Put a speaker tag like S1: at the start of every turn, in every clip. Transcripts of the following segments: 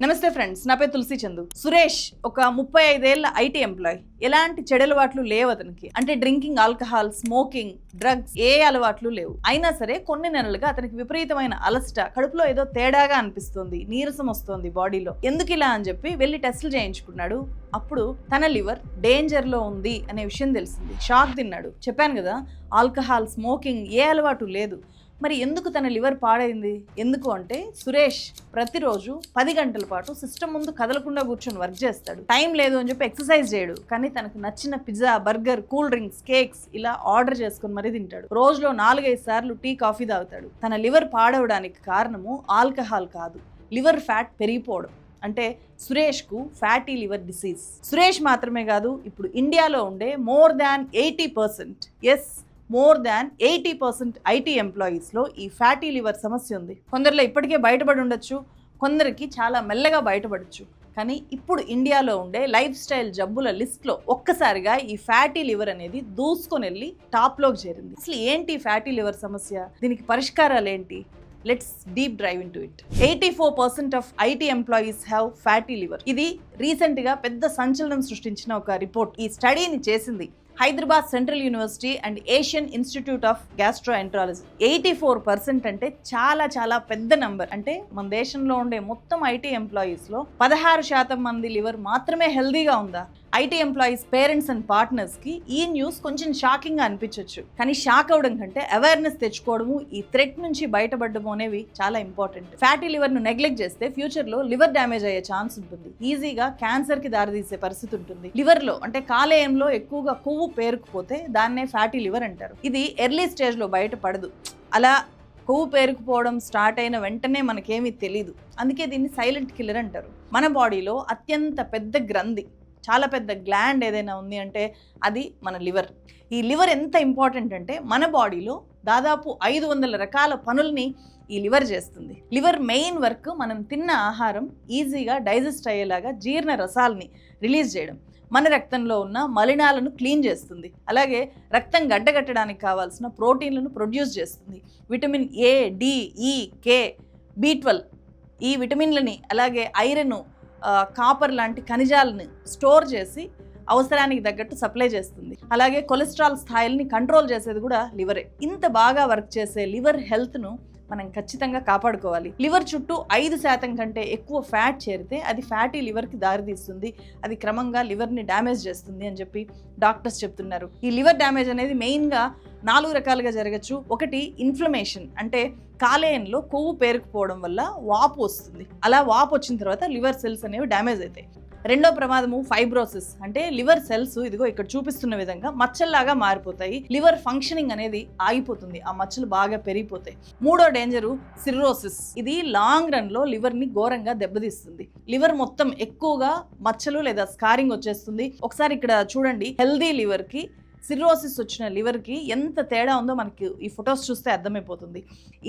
S1: నమస్తే ఫ్రెండ్స్, నా పేరు తులసి చందు. సురేష్ ఒక 35 ఏళ్ల ఐటీ ఎంప్లాయ్. ఎలాంటి చెడు అలవాట్లు లేవు అతనికి. అంటే డ్రింకింగ్, ఆల్కహాల్, స్మోకింగ్, డ్రగ్స్ ఏ అలవాట్లు లేవు. అయినా సరే కొన్ని నెలలుగా అతనికి విపరీతమైన అలసట, కడుపులో ఏదో తేడాగా అనిపిస్తుంది, నీరసం వస్తుంది బాడీలో. ఎందుకు ఇలా అని చెప్పి వెళ్ళి టెస్టులు చేయించుకున్నాడు. అప్పుడు తన లివర్ డేంజర్ లో ఉంది అనే విషయం తెలిసింది. షాక్ తిన్నాడు. చెప్పాను కదా, ఆల్కహాల్, స్మోకింగ్ ఏ అలవాటు లేదు. మరి ఎందుకు తన లివర్ పాడైంది? ఎందుకు అంటే సురేష్ ప్రతిరోజు 10 గంటల పాటు సిస్టమ్ ముందు కదలకుండా కూర్చొని వర్క్ చేస్తాడు. టైం లేదు అని చెప్పి ఎక్సర్సైజ్ చేయడు, కానీ తనకు నచ్చిన pizza, burger, cool drinks, cakes ఇలా ఆర్డర్ చేసుకుని మరీ తింటాడు. రోజులో 4-5 సార్లు టీ, కాఫీ తాగుతాడు. తన లివర్ పాడవడానికి కారణము ఆల్కహాల్ కాదు, లివర్ ఫ్యాట్ పెరిగిపోవడం. అంటే సురేష్కు ఫ్యాటీ లివర్ డిసీజ్. సురేష్ మాత్రమే కాదు, ఇప్పుడు ఇండియాలో ఉండే more than 80% ఐటీ ఎంప్లాయీస్లో ఈ ఫ్యాటీ లివర్ సమస్య ఉంది. కొందరిలో ఇప్పటికే బయటపడి ఉండొచ్చు, కొందరికి చాలా మెల్లగా బయటపడచ్చు. కానీ ఇప్పుడు ఇండియాలో ఉండే లైఫ్ స్టైల్ జబ్బుల లిస్ట్లో ఒక్కసారిగా ఈ ఫ్యాటీ లివర్ అనేది దూసుకొని వెళ్ళి టాప్లోకి చేరింది. అసలు ఏంటి ఫ్యాటీ లివర్ సమస్య? దీనికి పరిష్కారాలు ఏంటి? Let's deep drive in to it. 84% of IT employees have fatty liver. ఇది రీసెంట్గా పెద్ద సంచలనం సృష్టించిన ఒక రిపోర్ట్. ఈ స్టడీని చేసింది Hyderabad central university and Asian institute of gastroenterology. 84% అంటే చాలా పెద్ద నంబర్. అంటే మన దేశంలో ఉండే మొత్తం ఐటీ ఎంప్లాయీస్లో 16% మంది లివర్ మాత్రమే హెల్దీగా ఉందా? ఐటీ ఎంప్లాయీస్ పేరెంట్స్ అండ్ పార్ట్నర్స్కి ఈ న్యూస్ కొంచెం షాకింగ్గా అనిపించవచ్చు. కానీ షాక్ అవడం కంటే అవేర్నెస్ తెచ్చుకోవడము, ఈ థ్రెట్ నుంచి బయటపడడం అనేవి చాలా ఇంపార్టెంట్. ఫ్యాటీ లివర్ను నెగ్లెక్ట్ చేస్తే ఫ్యూచర్లో లివర్ డ్యామేజ్ అయ్యే ఛాన్స్ ఉంటుంది. ఈజీగా క్యాన్సర్కి దారితీసే పరిస్థితి ఉంటుంది. లివర్లో అంటే కాలేయంలో ఎక్కువగా కొవ్వు పేరుకుపోతే దాన్నే ఫ్యాటీ లివర్ అంటారు. ఇది ఎర్లీ స్టేజ్లో బయటపడదు. అలా కొవ్వు పేరుకుపోవడం స్టార్ట్ అయిన వెంటనే మనకేమీ తెలీదు. అందుకే దీన్ని సైలెంట్ కిల్లర్ అంటారు. మన బాడీలో అత్యంత పెద్ద గ్రంథి, చాలా పెద్ద గ్లాండ్ ఏదైనా ఉంది అంటే అది మన లివర్. ఈ లివర్ ఎంత ఇంపార్టెంట్ అంటే మన బాడీలో దాదాపు 500 రకాల పనుల్ని ఈ లివర్ చేస్తుంది. లివర్ మెయిన్ వర్క్ మనం తిన్న ఆహారం ఈజీగా డైజెస్ట్ అయ్యేలాగా జీర్ణ రసాలని రిలీజ్ చేయడం, మన రక్తంలో ఉన్న మలినాలను క్లీన్ చేస్తుంది. అలాగే రక్తం గడ్డగట్టడానికి కావాల్సిన ప్రోటీన్లను ప్రొడ్యూస్ చేస్తుంది. విటమిన్ ఏ, డి, ఈ, కే, B12 ఈ విటమిన్లని, అలాగే ఐరన్, కాపర్ లాంటి ఖనిజాలను స్టోర్ చేసి అవసరానికి తగ్గట్టు సప్లై చేస్తుంది. అలాగే కొలెస్ట్రాల్ స్థాయిల్ని కంట్రోల్ చేసేది కూడా లివరే. ఇంత బాగా వర్క్ చేసే లివర్ హెల్త్ను మనం ఖచ్చితంగా కాపాడుకోవాలి. లివర్ చుట్టూ 5% కంటే ఎక్కువ ఫ్యాట్ చేరితే అది ఫ్యాటీ లివర్కి దారితీస్తుంది. అది క్రమంగా లివర్ని డ్యామేజ్ చేస్తుంది అని చెప్పి డాక్టర్స్ చెప్తున్నారు. ఈ లివర్ డ్యామేజ్ అనేది మెయిన్గా 4 రకాలుగా జరగచ్చు. ఒకటి ఇన్ఫ్లమేషన్, అంటే కాలేయంలో కొవ్వు పేరుకుపోవడం వల్ల వాపు వస్తుంది. అలా వాపు వచ్చిన తర్వాత లివర్ సెల్స్ అనేవి డ్యామేజ్ అవుతాయి. రెండో ప్రమాదము ఫైబ్రోసిస్, అంటే లివర్ సెల్స్ ఇదిగో ఇక్కడ చూపిస్తున్న విధంగా మచ్చల్లాగా మారిపోతాయి. లివర్ ఫంక్షనింగ్ అనేది ఆగిపోతుంది, ఆ మచ్చలు బాగా పెరిగిపోతాయి. మూడో డేంజరు సిర్రోసిస్. ఇది లాంగ్ రన్ లో లివర్ ని ఘోరంగా దెబ్బతీస్తుంది. లివర్ మొత్తం ఎక్కువగా మచ్చలు లేదా స్కారింగ్ వచ్చేస్తుంది. ఒకసారి ఇక్కడ చూడండి, హెల్దీ లివర్ కి సిర్రోసిస్ వచ్చిన లివర్కి ఎంత తేడా ఉందో మనకి ఈ ఫొటోస్ చూస్తే అర్థమైపోతుంది.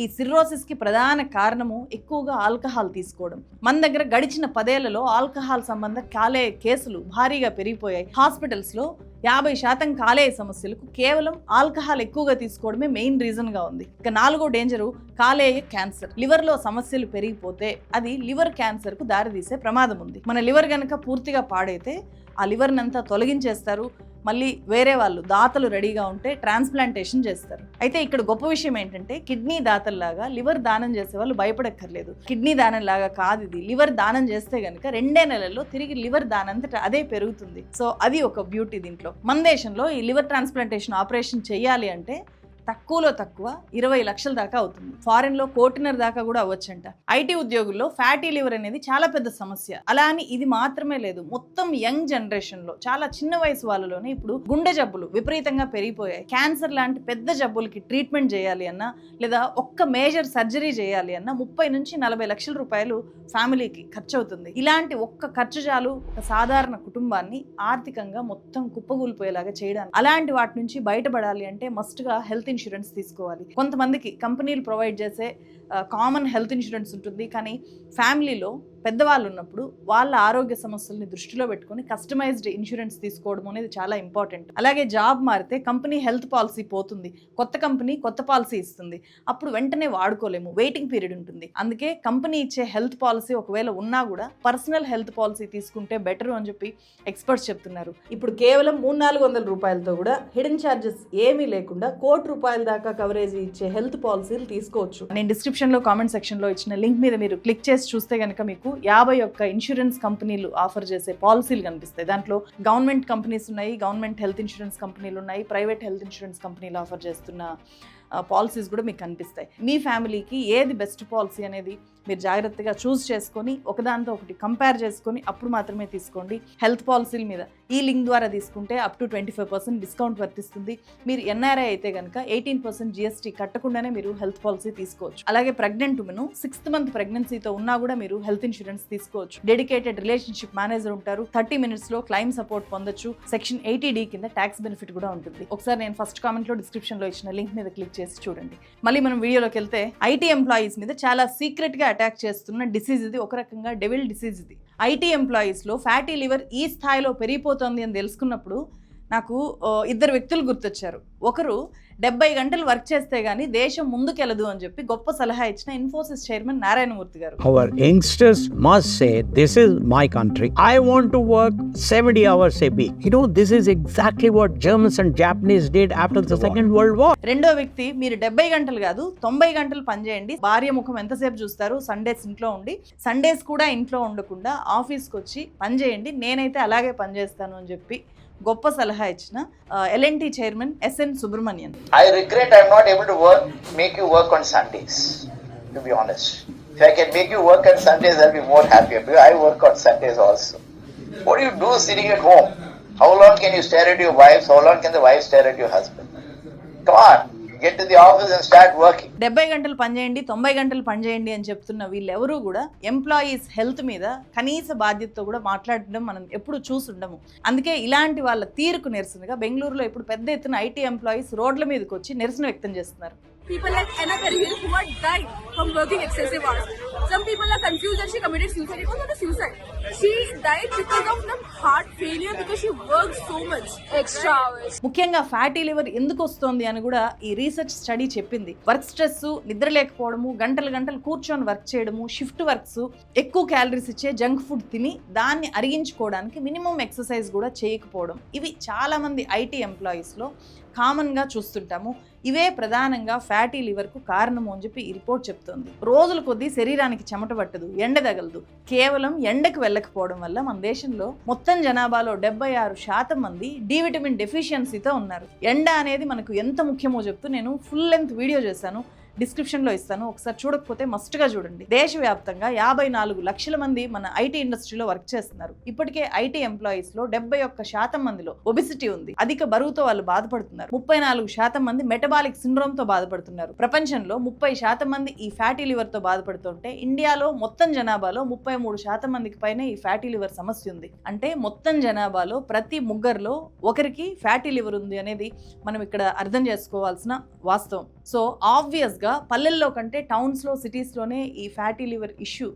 S1: ఈ సిర్రోసిస్కి ప్రధాన కారణము ఎక్కువగా ఆల్కహాల్ తీసుకోవడం. మన దగ్గర గడిచిన 10 ఏళ్లలో ఆల్కహాల్ సంబంధ కాలేయ కేసులు భారీగా పెరిగిపోయాయి. హాస్పిటల్స్లో 50% కాలేయ సమస్యలకు కేవలం ఆల్కహాల్ ఎక్కువగా తీసుకోవడమే మెయిన్ రీజన్గా ఉంది. ఇక 4వ డేంజరు కాలేయ క్యాన్సర్. లివర్లో సమస్యలు పెరిగిపోతే అది లివర్ క్యాన్సర్కు దారితీసే ప్రమాదం ఉంది. మన లివర్ కనుక పూర్తిగా పాడైతే ఆ లివర్ని అంతా తొలగించేస్తారు. మళ్ళీ వేరే వాళ్ళు దాతలు రెడీగా ఉంటే ట్రాన్స్ప్లాంటేషన్ చేస్తారు. అయితే ఇక్కడ గొప్ప విషయం ఏంటంటే కిడ్నీ దాతల్లాగా లివర్ దానం చేసే వాళ్ళు భయపడక్కర్లేదు. కిడ్నీ దానం లాగా కాదు ఇది. లివర్ దానం చేస్తే కనుక 2 నెలల్లో తిరిగి లివర్ దానంతట అదే పెరుగుతుంది. సో అది ఒక బ్యూటీ దీంట్లో. మన దేశంలో ఈ లివర్ ట్రాన్స్ప్లాంటేషన్ ఆపరేషన్ చేయాలి అంటే తక్కువలో తక్కువ 20 లక్షల దాకా అవుతుంది. ఫారెన్లో 1.5 కోటి దాకా కూడా అవ్వచ్చంట. ఐటీ ఉద్యోగుల్లో ఫ్యాటీ లివర్ అనేది చాలా పెద్ద సమస్య. అలా అని ఇది మాత్రమే లేదు, మొత్తం యంగ్ జనరేషన్లో చాలా చిన్న వయసు వాళ్ళలోనే ఇప్పుడు గుండె జబ్బులు విపరీతంగా పెరిగిపోయాయి. క్యాన్సర్ లాంటి పెద్ద జబ్బులకి ట్రీట్మెంట్ చేయాలి అన్నా, లేదా ఒక్క మేజర్ సర్జరీ చేయాలి అన్నా 30 నుంచి 40 లక్షల రూపాయలు ఫ్యామిలీకి ఖర్చు అవుతుంది. ఇలాంటి ఒక్క ఖర్చు చాలు ఒక సాధారణ కుటుంబాన్ని ఆర్థికంగా మొత్తం కుప్పగూలిపోయేలాగా చేయడానికి. అలాంటి వాటి నుంచి బయటపడాలి అంటే మస్ట్గా హెల్త్ ఇన్సూరెన్స్ తీసుకోవాలి. కొంతమందికి కంపెనీలు ప్రొవైడ్ చేసే కామన్ హెల్త్ ఇన్సూరెన్స్ ఉంటుంది, కానీ ఫ్యామిలీలో పెద్దవాళ్ళు ఉన్నప్పుడు వాళ్ళ ఆరోగ్య సమస్యల్ని దృష్టిలో పెట్టుకొని కస్టమైజ్డ్ ఇన్సూరెన్స్ తీసుకోవడం అనేది చాలా ఇంపార్టెంట్. అలాగే జాబ్ మారితే కంపెనీ హెల్త్ పాలసీ పోతుంది, కొత్త కంపెనీ కొత్త పాలసీ ఇస్తుంది, అప్పుడు వెంటనే వాడుకోలేము, వెయిటింగ్ పీరియడ్ ఉంటుంది. అందుకే కంపెనీ ఇచ్చే హెల్త్ పాలసీ ఒకవేళ ఉన్నా కూడా పర్సనల్ హెల్త్ పాలసీ తీసుకుంటే బెటర్ అని చెప్పి ఎక్స్పర్ట్స్ చెప్తున్నారు. ఇప్పుడు కేవలం 300-400 రూపాయలతో కూడా హిడెన్ ఛార్జెస్ ఏమీ లేకుండా ₹1,00,00,000 దాకా కవరేజ్ ఇచ్చే హెల్త్ పాలసీలు తీసుకోవచ్చు. నేను డిస్క్రిప్షన్లో కామెంట్ సెక్షన్లో ఇచ్చిన లింక్ మీద మీరు క్లిక్ చేసి చూస్తే కనుక మీకు 51 ఇన్సూరెన్స్ కంపెనీలు ఆఫర్ చేసే పాలసీలు కనిపిస్తాయి. దాంట్లో గవర్నమెంట్ కంపెనీస్ ఉన్నాయి, గవర్నమెంట్ హెల్త్ ఇన్సూరెన్స్ కంపెనీలు ఉన్నాయి, ప్రైవేట్ హెల్త్ ఇన్సూరెన్స్ కంపెనీలు ఆఫర్ చేస్తున్న పాలసీస్ కూడా మీకు కనిపిస్తాయి. మీ ఫ్యామిలీకి ఏది బెస్ట్ పాలసీ అనేది మీరు జాగ్రత్తగా చూస్ చేసుకొని ఒకదానితో ఒకటి కంపేర్ చేసుకొని అప్పుడు మాత్రమే తీసుకోండి. హెల్త్ పాలసీల మీద ఈ లింక్ ద్వారా తీసుకుంటే అప్ టు 25% డిస్కౌంట్ వర్తిస్తుంది. మీరు ఎన్ఆర్ఐ అయితే కనుక 18% GST కట్టకుండానే మీరు హెల్త్ పాలసీ తీసుకోవచ్చు. అలాగే ప్రెగ్నెంట్ ఉమెన్ 6th మంత్ ప్రెగ్నెన్సీతో ఉన్నా కూడా మీరు హెల్త్ ఇన్సూరెన్స్ తీసుకోవచ్చు. డెడికేటెడ్ రిలేషన్షిప్ మేనేజర్ ఉంటారు, 30 minutes లో క్లైమ్ సపోర్ట్ పొందొచ్చు. సెక్షన్ 80D కింద ట్యాక్స్ బెనిఫిట్ కూడా ఉంటుంది. ఒకసారి నేను ఫస్ట్ కామెంట్లో డిస్క్రిప్షన్లో ఇచ్చిన లింక్ మీద క్లిక్ చేసి చూడండి. మళ్ళీ మనం వీడియోలోకి వెళ్తే ఐటీ ఎంప్లాయీస్ మీద చాలా సీక్రెట్గా అటాక్ చేస్తున్న డిసీజ్ ఇది. ఒక రకంగా డెవిల్ డిసీజ్ ఇది. ఐటీ ఎంప్లాయీస్లో ఫ్యాటీ లివర్ ఈ స్థాయిలో పెరిగిపోతుంది అని తెలుసుకున్నప్పుడు నాకు 2 వ్యక్తులు గుర్తొచ్చారు. ఒకరు 70 గంటలు వర్క్ చేస్తే గానీ దేశం ముందుకెళ్ళదు అని చెప్పి గొప్ప సలహా ఇచ్చిన ఇన్ఫోసిస్ చైర్మన్ నారాయణమూర్తి గారు.
S2: Our youngsters must say, this is my country. I want to work 70 hours a week. You know, this is exactly what Germans and Japanese did after the Second World War.
S1: రెండో వ్యక్తి, మీరు 70 గంటలు కాదు 90 గంటలు పనిచేయండి. భార్య ముఖం ఎంతసేపు చూస్తారు? సండేస్ ఇంట్లో ఉండి, సండేస్ కూడా ఇంట్లో ఉండకుండా ఆఫీస్కి వచ్చి పనిచేయండి, నేనైతే అలాగే పనిచేస్తాను అని చెప్పి గొప్ప సలహా ఇచ్చిన L&T chairman SN Subrahmanyan.
S3: I regret I'm not able to make you work on Sundays, to be honest. If I can make you work on Sundays, I'll be more happier, because I work on Sundays also. What do you do sitting at home? How long can you stare at your wife? How long can the wife stare at your husband? Come on, get to the office and start working.
S1: 70 గంటలు పనిచేయండి, 90 గంటలు పనిచేయండి అని చెప్తున్న వీళ్ళెవరూ కూడా employees health మీద కనీస బాధ్యతతో కూడా మాట్లాడడం మనం ఎప్పుడు చూసుండము. అందుకే ఇలాంటి వాళ్ళ తీరుకు నిరసనగా బెంగళూరులో ఇప్పుడు పెద్ద ఎత్తున ఐటీ ఎంప్లాయీస్ రోడ్ల మీదకి వచ్చి నిరసన వ్యక్తం చేస్తున్నారు.
S4: People like Anna Perigil who had died from working excessive hours. Some people are confused that she committed suicide. It was not a suicide. She died because of heart failure because she worked so much extra hours.
S1: ముఖ్యంగా fatty liver ఎందుకు వస్తుంది అని కూడా ఈ research study చెప్పింది. Work stress, నిద్ర లేకపోవడము, గంటలు కూర్చొని వర్క్ చేయడము, షిఫ్ట్ వర్క్స్, ఎక్కువ క్యాలరీస్ ఇచ్చే జంక్ ఫుడ్ తిని దాన్ని అరిగించుకోవడానికి మినిమం ఎక్సర్సైజ్ కూడా చేయకపోవడం, ఇవి చాలా మంది ఐటీ ఎంప్లాయీస్లో కామన్గా చూస్తుంటాము. ఇవే ప్రధానంగా ఫ్యాటీ లివర్కు కారణము అని చెప్పి ఈ రిపోర్ట్ చెప్తోంది. రోజుల కొద్దీ శరీరానికి చెమట పట్టదు, ఎండ తగలదు. కేవలం ఎండకు వెళ్ళకపోవడం వల్ల మన దేశంలో మొత్తం జనాభాలో 76% మంది డి విటమిన్ డెఫిషియన్సీతో ఉన్నారు. ఎండ అనేది మనకు ఎంత ముఖ్యమో చెప్తూ నేను ఫుల్ లెంత్ వీడియో చేశాను, డిస్క్రిప్షన్లో ఇస్తాను, ఒకసారి చూడకపోతే మస్ట్గా చూడండి. దేశవ్యాప్తంగా 54 లక్షల మంది మన ఐటీ ఇండస్ట్రీలో వర్క్ చేస్తున్నారు. ఇప్పటికే ఐటీ ఎంప్లాయీస్లో 71% మందిలో ఒబిసిటీ ఉంది, అధిక బరువుతో వాళ్ళు బాధపడుతున్నారు. 34% మంది మెటబాలిక్ సిండ్రోమ్తో బాధపడుతున్నారు. ప్రపంచంలో 30% మంది ఈ ఫ్యాటీ లివర్తో బాధపడుతుంటే ఇండియాలో మొత్తం జనాభాలో 33% మందికి పైన ఈ ఫ్యాటీ లివర్ సమస్య ఉంది. అంటే మొత్తం జనాభాలో ప్రతి ముగ్గురులో ఒకరికి ఫ్యాటీ లివర్ ఉంది అనేది మనం ఇక్కడ అర్థం చేసుకోవాల్సిన వాస్తవం. సో ఆబ్వియస్గా పల్లెల్లో కంటే టౌన్స్లో, సిటీస్లోనే ఈ ఫ్యాటీ లివర్ ఇష్యూ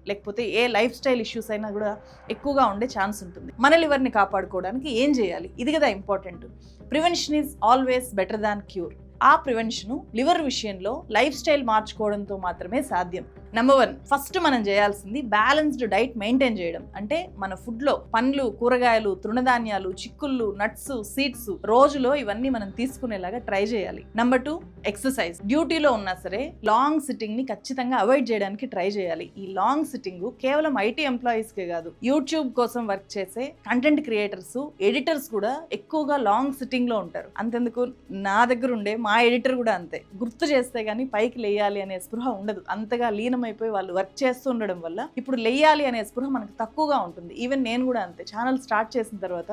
S1: లేకపోతే ఏ లైఫ్ స్టైల్ ఇష్యూస్ అయినా కూడా ఎక్కువగా ఉండే ఛాన్స్ ఉంటుంది. మన లివర్ని కాపాడుకోవడానికి ఏం చేయాలి? ఇది కదా important. Prevention is always better than cure. ఆ ప్రివెన్షన్ లివర్ విషయంలో లైఫ్ స్టైల్ మార్చుకోవడంతో మాత్రమే సాధ్యం. నెంబర్ 1, ఫస్ట్ మనం చేయాల్సింది బ్యాలెన్స్డ్ డైట్ మెయింటైన్ చేయడం. అంటే మన ఫుడ్లో పండ్లు, కూరగాయలు, తృణధాన్యాలు, చిక్కుళ్ళు, నట్స్, సీడ్స్ రోజులో ఇవన్నీ మనం తీసుకునేలాగా ట్రై చేయాలి. Number 2, exercise. డ్యూటీలో ఉన్నా సరే లాంగ్ సిట్టింగ్ ని ఖచ్చితంగా అవాయిడ్ చేయడానికి ట్రై చేయాలి. ఈ లాంగ్ సిట్టింగ్ కేవలం ఐటీ ఎంప్లాయీస్కే కాదు, యూట్యూబ్ కోసం వర్క్ చేసే కంటెంట్ క్రియేటర్స్, ఎడిటర్స్ కూడా ఎక్కువగా లాంగ్ సిట్టింగ్ లో ఉంటారు. అంతెందుకు నా దగ్గర ఉండే మా ఎడిటర్ కూడా అంతే. గుర్తు చేస్తే గానీ పైకి లేయాలి అనే స్పృహ ఉండదు. అంతగా లీనమైపోయి వాళ్ళు వర్క్ చేస్తూ ఉండడం వల్ల ఇప్పుడు లేయాలి అనే స్పృహ మనకు తక్కువగా ఉంటుంది. ఈవెన్ నేను కూడా అంతే. ఛానల్ స్టార్ట్ చేసిన తర్వాత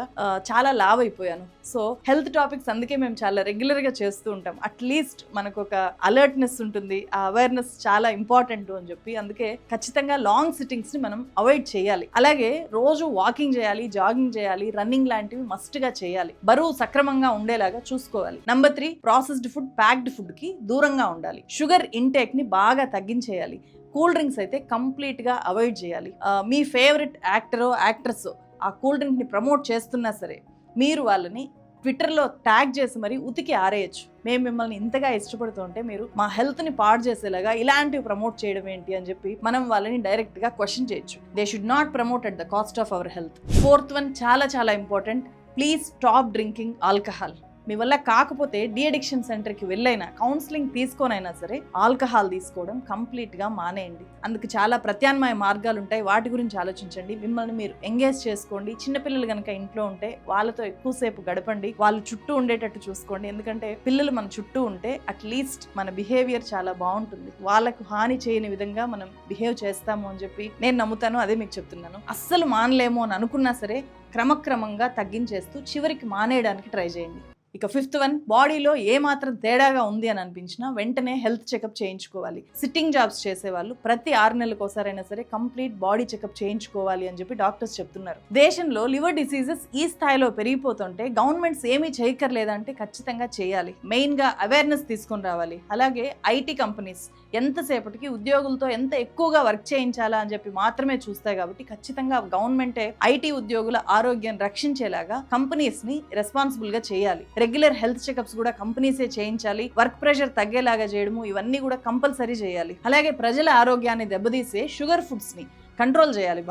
S1: చాలా లావ్ అయిపోయాను. సో హెల్త్ టాపిక్స్ అందుకే మేము చాలా రెగ్యులర్ గా చేస్తూ ఉంటాం. అట్లీస్ట్ మనకు ఒక అలర్ట్నెస్ ఉంటుంది, ఆ అవేర్నెస్ చాలా ఇంపార్టెంట్ అని చెప్పి. అందుకే ఖచ్చితంగా లాంగ్ సిట్టింగ్స్ ని మనం అవాయిడ్ చేయాలి. అలాగే రోజు వాకింగ్ చేయాలి, జాగింగ్ చేయాలి, రన్నింగ్ లాంటివి మస్ట్ గా చేయాలి. బరువు సక్రమంగా ఉండేలాగా చూసుకోవాలి. Number 3, processed food, packed food కి దూరంగా ఉండాలి. షుగర్ ఇంటేక్ ని బాగా తగ్గించేయాలి. కూల్ డ్రింక్స్ అయితే కంప్లీట్గా అవాయిడ్ చేయాలి. మీ ఫేవరెట్ యాక్టరో యాక్ట్రెస్ ఆ కూల్ డ్రింక్ని ప్రమోట్ చేస్తున్నా సరే మీరు వాళ్ళని ట్విట్టర్లో ట్యాగ్ చేసి మరి ఉతికి ఆరేయచ్చు. మేము మిమ్మల్ని ఇంతగా ఇష్టపడుతుంటే మీరు మా హెల్త్ని పాడు చేసేలాగా ఇలాంటివి ప్రమోట్ చేయడం ఏంటి అని చెప్పి మనం వాళ్ళని డైరెక్ట్గా క్వశ్చన్ చేయొచ్చు. They should not promote at the cost of our health. 4th one చాలా important. Please stop drinking alcohol. మీ వల్ల కాకపోతే డి అడిక్షన్ సెంటర్కి వెళ్ళైనా కౌన్సిలింగ్ తీసుకోనైనా సరే ఆల్కహాల్ తీసుకోవడం కంప్లీట్గా మానేయండి. అందుకు చాలా ప్రత్యామ్నాయ మార్గాలు ఉంటాయి, వాటి గురించి ఆలోచించండి. మిమ్మల్ని మీరు ఎంగేజ్ చేసుకోండి. చిన్నపిల్లలు కనుక ఇంట్లో ఉంటే వాళ్ళతో ఎక్కువసేపు గడపండి, వాళ్ళు చుట్టూ ఉండేటట్టు చూసుకోండి. ఎందుకంటే పిల్లలు మన చుట్టూ ఉంటే అట్లీస్ట్ మన బిహేవియర్ చాలా బాగుంటుంది. వాళ్ళకు హాని చేయని విధంగా మనం బిహేవ్ చేస్తాము అని చెప్పి నేను నమ్ముతాను. అదే మీకు చెప్తున్నాను. అస్సలు మానలేము అని అనుకున్నా సరే క్రమక్రమంగా తగ్గించేస్తూ చివరికి మానేయడానికి ట్రై చేయండి. ఇక 5th వన్, బాడీలో ఏమాత్రం తేడాగా ఉంది అని అనిపించినా వెంటనే హెల్త్ చెకప్ చేయించుకోవాలి. సిట్టింగ్ జాబ్స్ చేసేవాళ్ళు ప్రతి 6 నెలలకు ఒకసారైనా సరే కంప్లీట్ బాడీ చెకప్ చేయించుకోవాలి అని చెప్పి డాక్టర్స్ చెప్తున్నారు. దేశంలో లివర్ డిసీజెస్ ఈ స్థాయిలో పెరిగిపోతుంటే గవర్నమెంట్స్ ఏమీ చేయక్కర్లేదంటే ఖచ్చితంగా చేయాలి. మెయిన్గా అవేర్నెస్ తీసుకొని రావాలి. అలాగే ఐటీ కంపెనీస్ ఎంతసేపటికి ఉద్యోగులతో ఎంత ఎక్కువగా వర్క్ చేయించాలా అని చెప్పి మాత్రమే చూస్తాయి. కాబట్టి ఖచ్చితంగా గవర్నమెంటే ఐటీ ఉద్యోగుల ఆరోగ్యాన్ని రక్షించేలాగా కంపెనీస్ ని రెస్పాన్సిబుల్ గా చేయాలి. రెగ్యులర్ హెల్త్ చెకప్స్ కూడా కంపెనీసే చేయించాలి. వర్క్ ప్రెషర్ తగ్గేలాగా చేయడము ఇవన్నీ కూడా కంపల్సరీ చేయాలి. అలాగే ప్రజల ఆరోగ్యాన్ని దెబ్బతీసే షుగర్ ఫుడ్స్ ని కంట్రోల్ చేయాలి.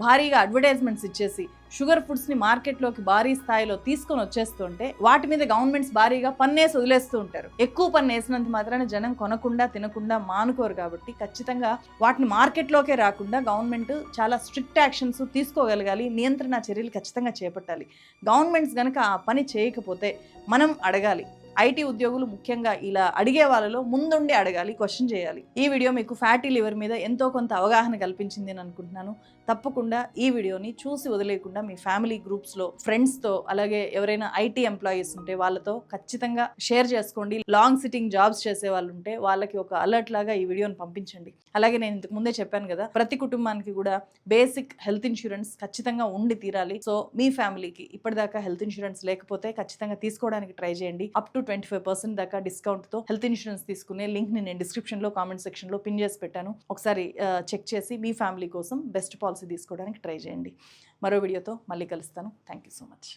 S1: భారీగా అడ్వర్టైజ్మెంట్స్ ఇచ్చేసి షుగర్ ఫుడ్స్ని మార్కెట్లోకి భారీ స్థాయిలో తీసుకొని వచ్చేస్తుంటే వాటి మీద గవర్నమెంట్స్ భారీగా పన్నేసి వదిలేస్తూ ఉంటారు. ఎక్కువ పన్ను వేసినంత మాత్రాన జనం కొనకుండా తినకుండా మానుకోరు. కాబట్టి ఖచ్చితంగా వాటిని మార్కెట్లోకే రాకుండా గవర్నమెంట్ చాలా స్ట్రిక్ట్ యాక్షన్స్ తీసుకోగలగాలి. నియంత్రణ చర్యలు ఖచ్చితంగా చేపట్టాలి. గవర్నమెంట్స్ కనుక ఆ పని చేయకపోతే మనం అడగాలి. ఐటీ ఉద్యోగులు ముఖ్యంగా ఇలా అడిగే వాళ్ళలో ముందుండి అడగాలి, క్వశ్చన్ చేయాలి. ఈ వీడియో మీకు ఫ్యాటీ లివర్ మీద ఎంతో కొంత అవగాహన కల్పించింది అని అనుకుంటున్నాను. తప్పకుండా ఈ వీడియోని చూసి వదిలేకుండా మీ ఫ్యామిలీ గ్రూప్స్లో ఫ్రెండ్స్తో అలాగే ఎవరైనా ఐటీ ఎంప్లాయీస్ ఉంటే వాళ్ళతో ఖచ్చితంగా షేర్ చేసుకోండి. లాంగ్ సిట్టింగ్ జాబ్స్ చేసే వాళ్ళు ఉంటే వాళ్ళకి ఒక అలర్ట్ లాగా ఈ వీడియోని పంపించండి. అలాగే నేను ఇంతకు ముందే చెప్పాను కదా, ప్రతి కుటుంబానికి కూడా బేసిక్ హెల్త్ ఇన్సూరెన్స్ ఖచ్చితంగా ఉండి తీరాలి. సో మీ ఫ్యామిలీకి ఇప్పటిదాకా హెల్త్ ఇన్సూరెన్స్ లేకపోతే ఖచ్చితంగా తీసుకోవడానికి ట్రై చేయండి. అప్ టు 25% దాకా డిస్కౌంట్తో హెల్త్ ఇన్సూరెన్స్ తీసుకునే లింక్ని నేను డిస్క్రిప్షన్లో కామెంట్ సెక్షన్లో పిన్ చేసి పెట్టాను. ఒకసారి చెక్ చేసి మీ ఫ్యామిలీ కోసం బెస్ట్ పాలసీ తీసుకోవడానికి ట్రై చేయండి. మరో వీడియోతో మళ్ళీ కలుస్తాను. Thank you so much.